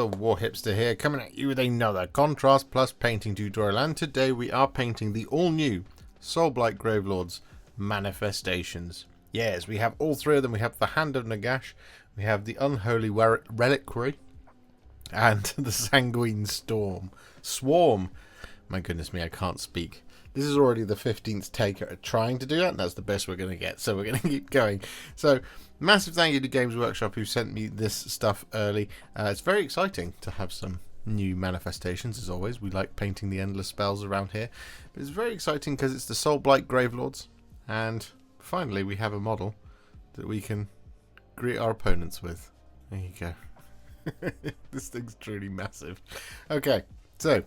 the Warhipster here, coming at you with another Contrast Plus painting tutorial, and today we are painting the all-new Soulblight Gravelords Manifestations. Yes, we have all three of them. We have the Hand of Nagash, we have the Unholy Reliquary, and the Sanguine Swarm. My goodness me, I can't speak. This is already the 15th take at trying to do that, and that's the best we're going to get, so we're going to keep going. So, massive thank you to Games Workshop who sent me this stuff early. It's very exciting to have some new manifestations, as always. We like painting the endless spells around here. But it's very exciting because it's the Soulblight Gravelords, and finally we have a model that we can greet our opponents with. There you go. This thing's truly massive. Okay, so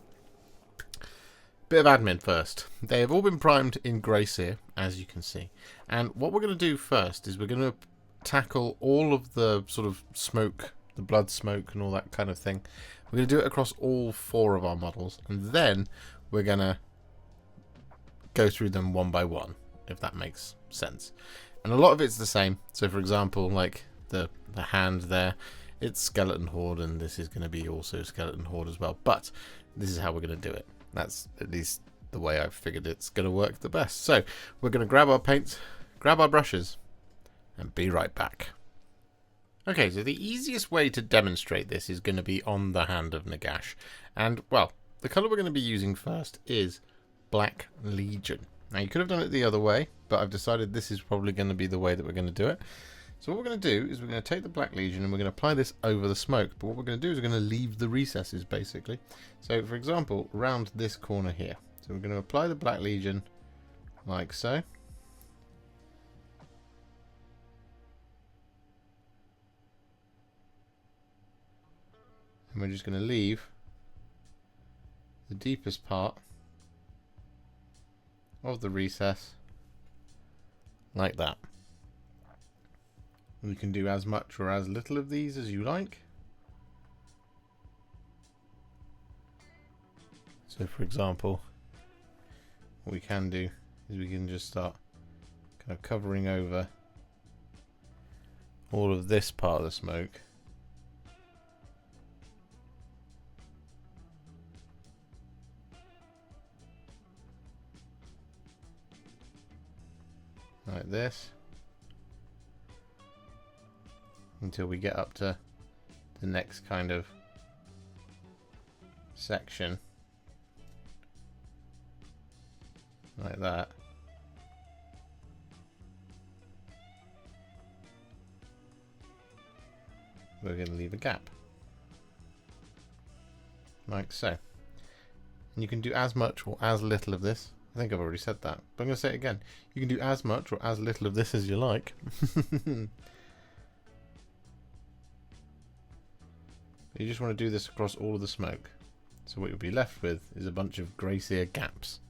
bit of admin first. They have all been primed in Grey Seer, as you can see. And what we're going to do first is we're going to tackle all of the sort of smoke, the blood smoke and all that kind of thing. We're going to do it across all four of our models. And then we're going to go through them one by one, if that makes sense. And a lot of it's the same. So for example, like the hand there, it's Skeleton Horde, and this is going to be also Skeleton Horde as well. But this is how we're going to do it. That's at least the way I've figured it's going to work the best. So we're going to grab our paints, grab our brushes, and be right back. Okay, so the easiest way to demonstrate this is going to be on the Hand of Nagash. And, well, the colour we're going to be using first is Black Legion. Now, you could have done it the other way, but I've decided this is probably going to be the way that we're going to do it. So what we're going to do is we're going to take the Black Legion and we're going to apply this over the smoke. But what we're going to do is we're going to leave the recesses, basically. So, for example, around this corner here. So we're going to apply the Black Legion like so. And we're just going to leave the deepest part of the recess like that. You can do as much or as little of these as you like. So for example, what we can do is we can just start kind of covering over all of this part of the smoke. Like this. Until we get up to the next kind of section. Like that. We're going to leave a gap. Like so. And you can do as much or as little of this. I think I've already said that, but I'm going to say it again. You can do as much or as little of this as you like. You just want to do this across all of the smoke. So what you'll be left with is a bunch of Grey Seer gaps.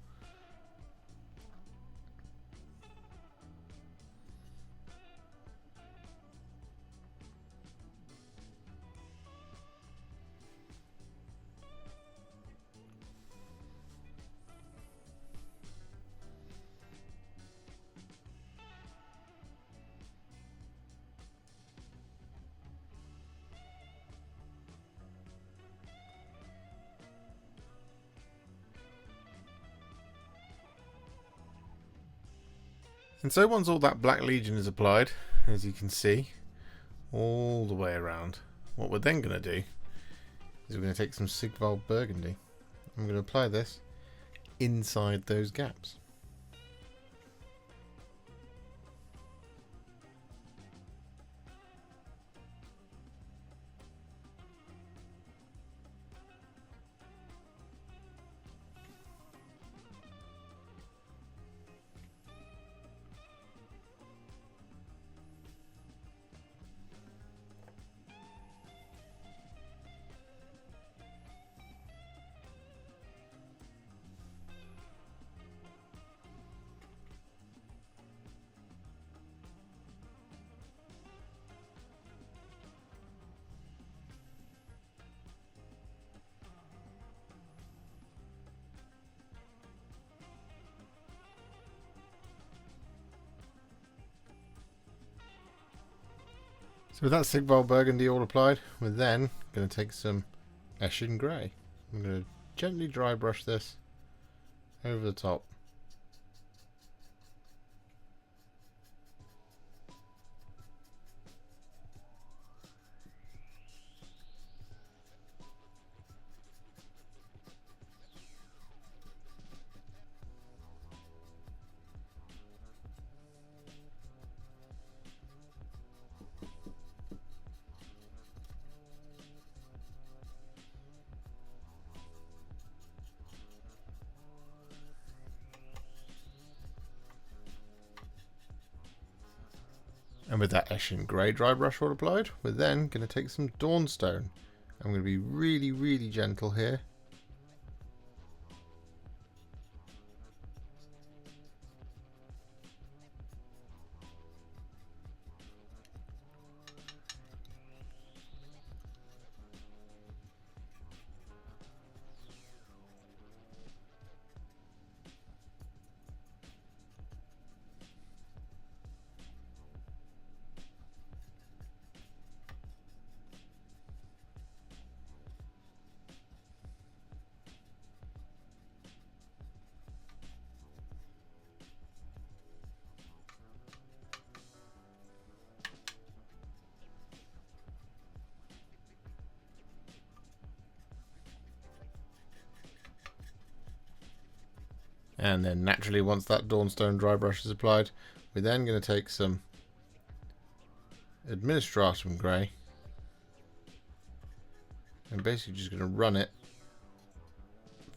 And so once all that Black Legion is applied, as you can see, all the way around, what we're then going to do is we're going to take some Sigvald Burgundy. I'm going to apply this inside those gaps. So with that Sigvald Burgundy all applied, we're then going to take some Eshin Grey. I'm going to gently dry brush this over the top. And with that Eshin Grey dry brush all applied, we're then going to take some Dawnstone. I'm going to be really, really gentle here. And then naturally, once that Dawnstone dry brush is applied, we're then going to take some Administratum Grey and basically just going to run it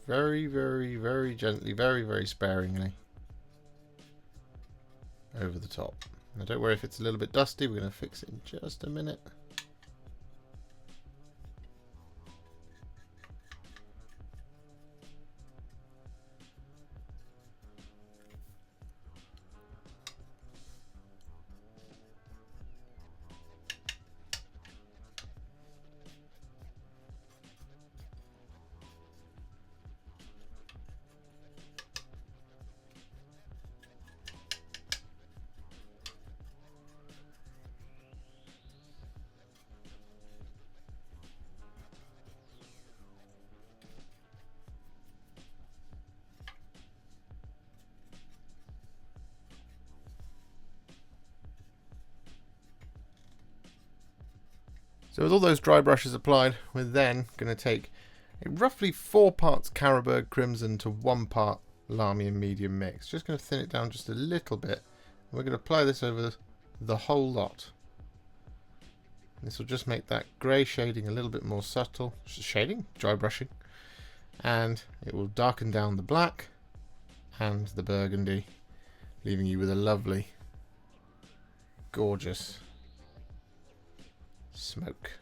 very, very, very gently, very, very sparingly over the top. Now don't worry if it's a little bit dusty, we're going to fix it in just a minute. So with all those dry brushes applied, we're then going to take a roughly 4 parts Carroburg Crimson to 1 part Lahmian Medium mix. Just going to thin it down just a little bit. And we're going to apply this over the whole lot. This will just make that grey shading a little bit more subtle. Shading? Dry brushing. And it will darken down the black and the burgundy, leaving you with a lovely, gorgeous smoke.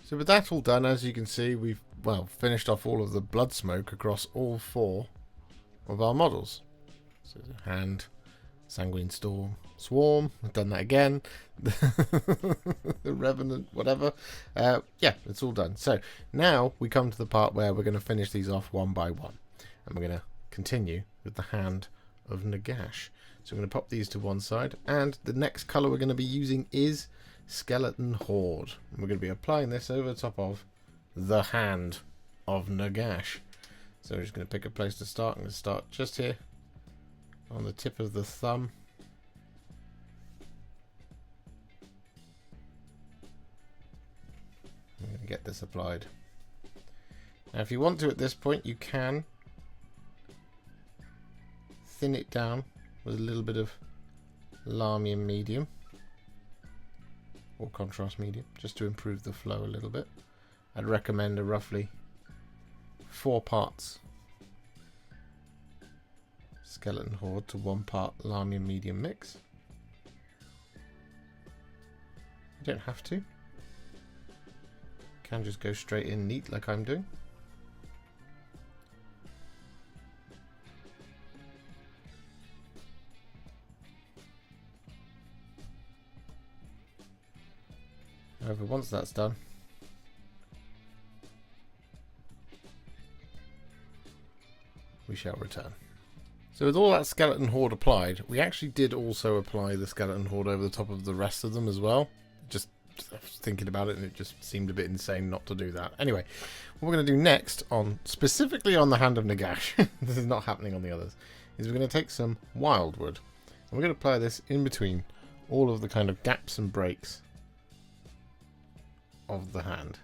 So with that all done, as you can see, we've finished off all of the blood smoke across all 4 of our models. So hand, sanguine storm, swarm. I've done that again. The revenant, whatever. Yeah, it's all done. So now we come to the part where we're going to finish these off one by one, and we're going to continue with the hand of Nagash. So I'm going to pop these to one side, and the next colour we're going to be using is Skeleton Horde. And we're going to be applying this over the top of the hand of Nagash. So we're just going to pick a place to start. I'm going to start just here on the tip of the thumb. I'm going to get this applied. Now if you want to at this point, you can thin it down with a little bit of Lahmian Medium or contrast medium, just to improve the flow a little bit. I'd recommend a roughly 4 parts Skeleton Horde to 1 part Lahmian Medium mix. You don't have to. You can just go straight in neat like I'm doing. However, once that's done, we shall return. So with all that skeleton horde applied, we actually did also apply the skeleton horde over the top of the rest of them as well. Just I was thinking about it and it just seemed a bit insane not to do that. Anyway, what we're going to do next, specifically on the Hand of Nagash, this is not happening on the others, is we're going to take some Wyldwood. And we're going to apply this in between all of the kind of gaps and breaks of the hand.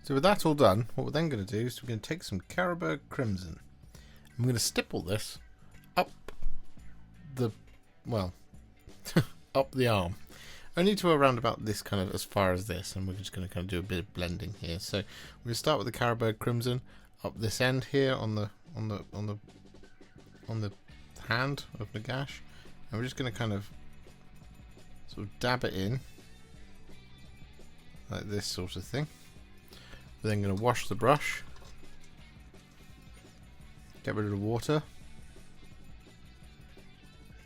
So with that all done, what we're then going to do is we're going to take some Carroburg Crimson. I'm going to stipple this up the, well, up the arm. Only to around about this kind of as far as this, and we're just going to kind of do a bit of blending here. So we're going to start with the Carroburg Crimson up this end here on the hand of Nagash, and we're just going to kind of sort of dab it in like this sort of thing. We're then going to wash the brush, get rid of the water.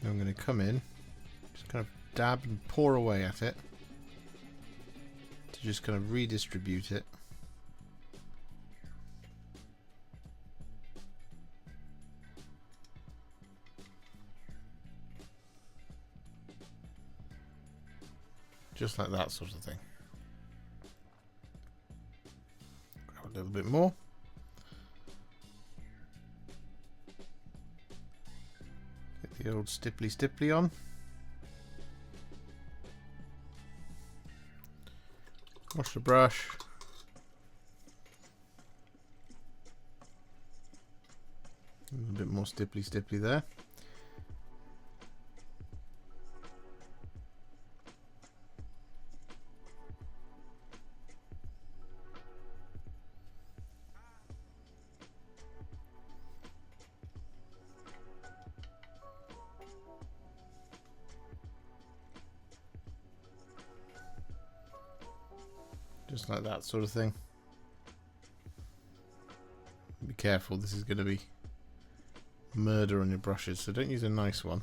Then I'm going to come in, just kind of dab and pour away at it to just kind of redistribute it. Just like that sort of thing. A little bit more. Get the old stipply on. Wash the brush. A little bit more stipply there. Just like that sort of thing. Be careful, this is going to be murder on your brushes, so don't use a nice one.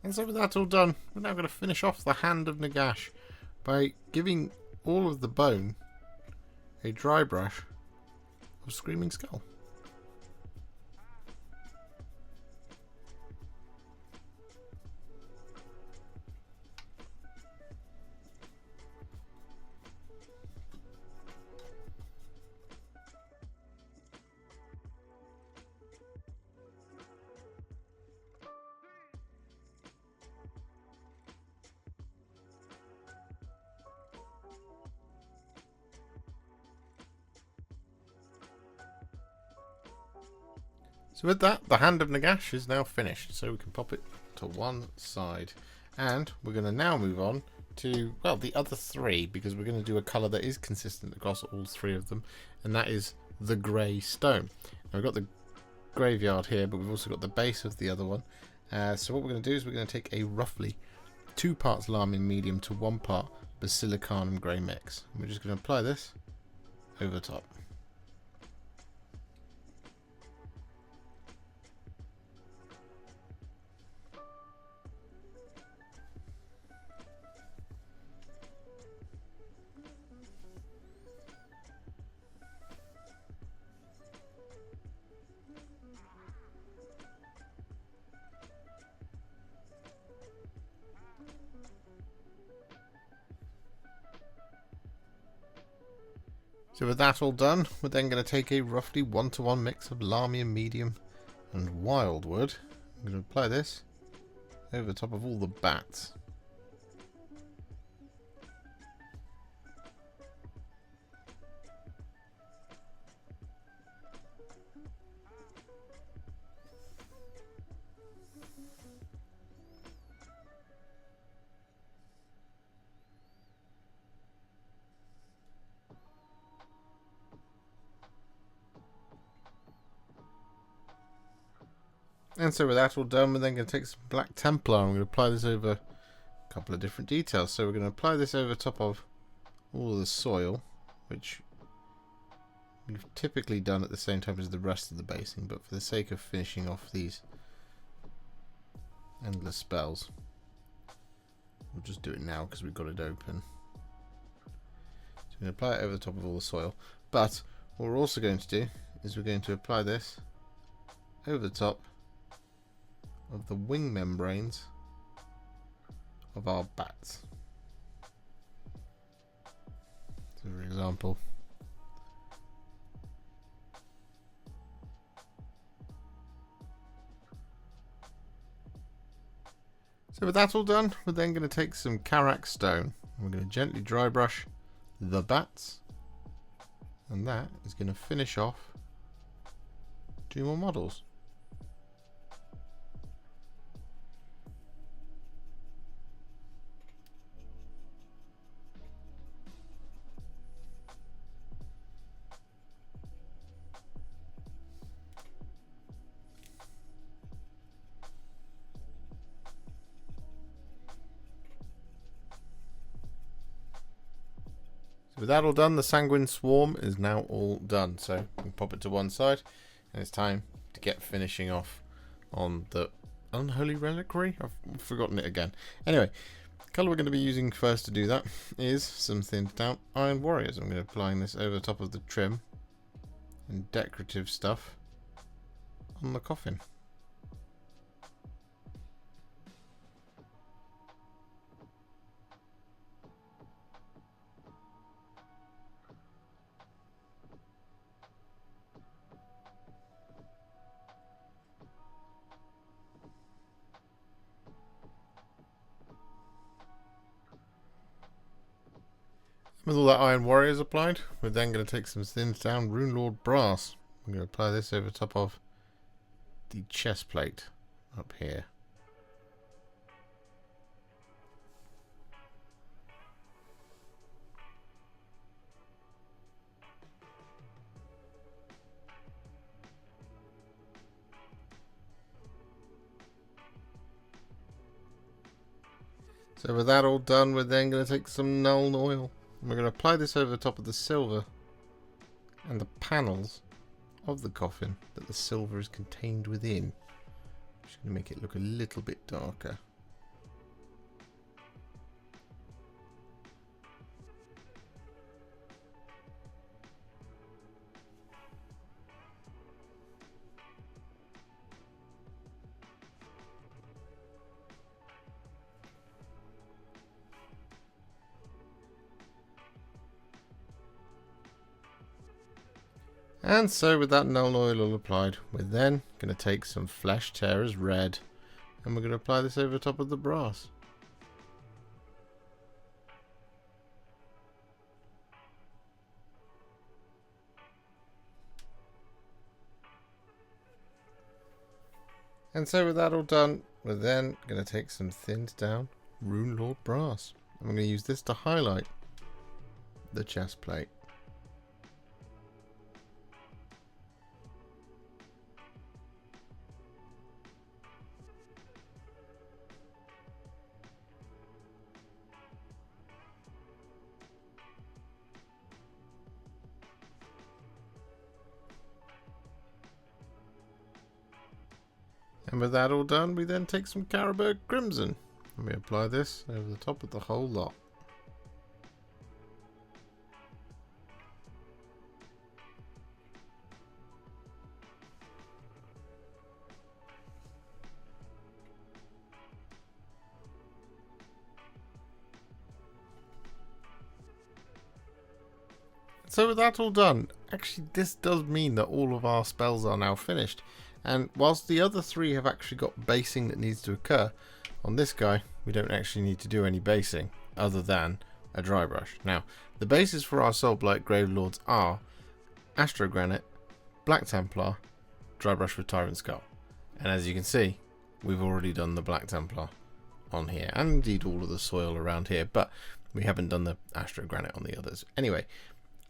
And so with that all done, we're now going to finish off the Hand of Nagash by giving all of the bone a dry brush of Screaming Skull. So with that, the Hand of Nagash is now finished, so we can pop it to one side. And we're going to now move on to, well, the other three, because we're going to do a colour that is consistent across all three of them, and that is the grey stone. Now we've got the graveyard here, but we've also got the base of the other one. So what we're going to do is we're going to take a roughly 2 parts Lahmian Medium to 1 part Basilicanum Grey mix. And we're just going to apply this over the top. So with that all done, we're then going to take a roughly 1-to-1 mix of Lahmian Medium and Wyldwood. I'm going to apply this over the top of all the bats. And so with that all done, we're then going to take some Black Templar. I'm going to apply this over a couple of different details. So we're going to apply this over top of all of the soil, which we've typically done at the same time as the rest of the basing, but for the sake of finishing off these endless spells, we'll just do it now because we've got it open. So we're going to apply it over the top of all the soil, but what we're also going to do is we're going to apply this over the top of the wing membranes of our bats. So for example, so with that all done, we're then going to take some Karak Stone. We're going to gently dry brush the bats, and that is going to finish off 2 more models. So with that all done, the sanguine swarm is now all done. So we can pop it to one side, and it's time to get finishing off on the unholy reliquary. I've forgotten it again. Anyway, the colour we're going to be using first to do that is some thinned down Iron Warriors. I'm going to be applying this over the top of the trim and decorative stuff on the coffin. With all that Iron Warriors applied, we're then going to take some thinned down Runelord Brass. I'm going to apply this over top of the chest plate up here. So with that all done, we're then going to take some Nuln Oil. And we're going to apply this over the top of the silver and the panels of the coffin that the silver is contained within. Just going to make it look a little bit darker. And so with that Nuln Oil all applied, we're then going to take some Flesh Tearers Red, and we're going to apply this over the top of the brass. And so with that all done, we're then going to take some thinned down Runelord Brass. And we're going to use this to highlight the chest plate. And with that all done, we then take some Carroburg Crimson and we apply this over the top of the whole lot. so with that all done, actually this does mean that all of our spells are now finished. And whilst the other 3 have actually got basing that needs to occur, on this guy we don't actually need to do any basing other than a dry brush. Now, the bases for our Soulblight Gravelords are Astro Granite, Black Templar, dry brush with Tyrant Skull. And as you can see, we've already done the Black Templar on here, and indeed all of the soil around here, but we haven't done the Astro Granite on the others. Anyway,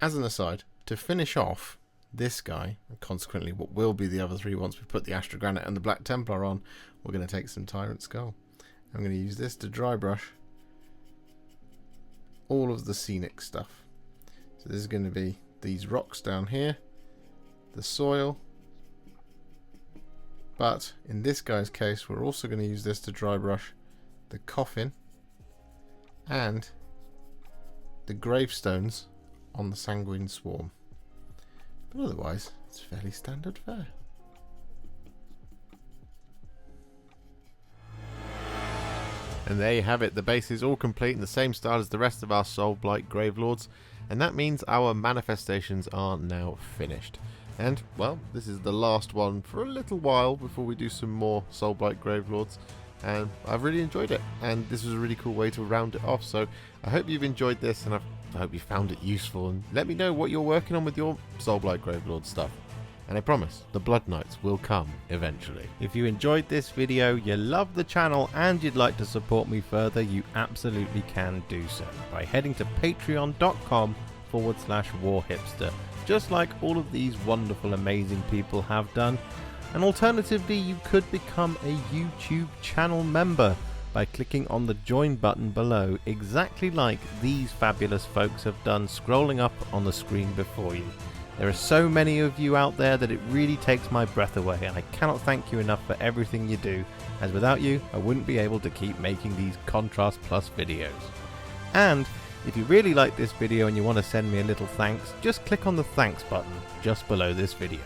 as an aside, to finish off this guy, and consequently what will be the other 3 once we put the Astro Granite and the Black Templar on, we're going to take some Tyrant Skull. I'm going to use this to dry brush all of the scenic stuff. So this is going to be these rocks down here, the soil, but in this guy's case we're also going to use this to dry brush the coffin and the gravestones on the sanguine swarm. But otherwise it's fairly standard fare. And there you have it, the base is all complete in the same style as the rest of our Soulblight Gravelords, and that means our manifestations are now finished. And, well, this is the last one for a little while before we do some more Soulblight Gravelords, and I've really enjoyed it, and this was a really cool way to round it off. So I hope you've enjoyed this, and I hope you found it useful, and let me know what you're working on with your Soulblight Gravelord stuff. And I promise, the Blood Knights will come eventually. If you enjoyed this video, you love the channel, and you'd like to support me further, you absolutely can do so by heading to patreon.com/Warhipster, just like all of these wonderful, amazing people have done. And alternatively, you could become a YouTube channel member by clicking on the join button below, exactly like these fabulous folks have done, scrolling up on the screen before you. There are so many of you out there that it really takes my breath away, and I cannot thank you enough for everything you do, as without you I wouldn't be able to keep making these Contrast Plus videos. And if you really like this video and you want to send me a little thanks, just click on the thanks button just below this video.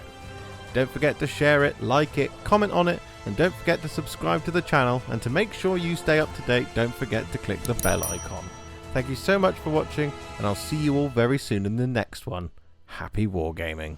Don't forget to share it, like it, comment on it, and don't forget to subscribe to the channel, and to make sure you stay up to date, don't forget to click the bell icon. Thank you so much for watching, and I'll see you all very soon in the next one. Happy wargaming.